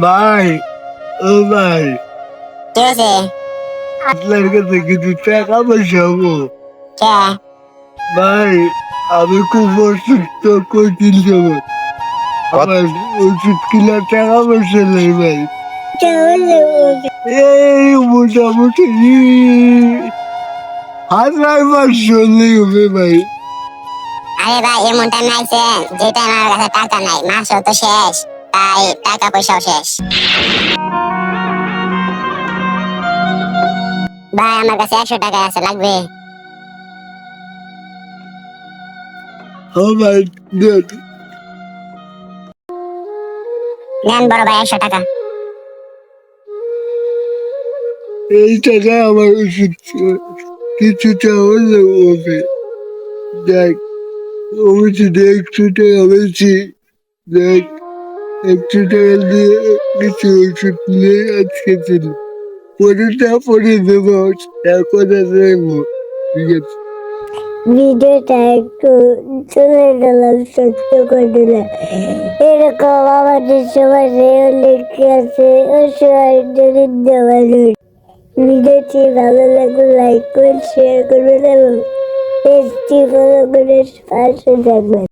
ভাই, ও ভাই, কি হয়েছে? আপনার কাছে কিছু টাকা পয়সা হবো? কে? ভাই, আমি খুব অসুস্থ, কঠিন যাবো। আমার ওষুধ কিনার টাকা পয়সা নেই ভাই। এই মোটামুটি 1500 হলেই হবে ভাই। আরে ভাই, এমন টাইম আইছে যে টাইম আমার কাছে টাকা নাই, মাসও তো শেষ, তাই টাকা পয়সাও শেষ। ভাই, আমার কাছে 100 টাকা আছে, লাগবে? ও ভাই, দেন। নেন বড় ভাই, 100 টাকা। এই টাকায় আমার ওষুধ কিছুটা হলেও হবে। দেখ, ওষুধে একটু টাকা বেশি। দেখ, একটু টাকা দিয়ে কিছু ওষুধ নিয়ে আজকে ছিল। পরেটা পরে দেবো, এখন আর নেবো। ঠিক আছে। ভিডিওটা একটু চলে গেলাম সত্য করে। এরকম আমাদের সমাজে অনেক আছে অসহায় দরিদ্র মানুষ। ভিডিওটি ভালো লাগলে লাইক করুন, শেয়ার করবেন এবং পেজটি ফলো করে পাশে থাকবেন।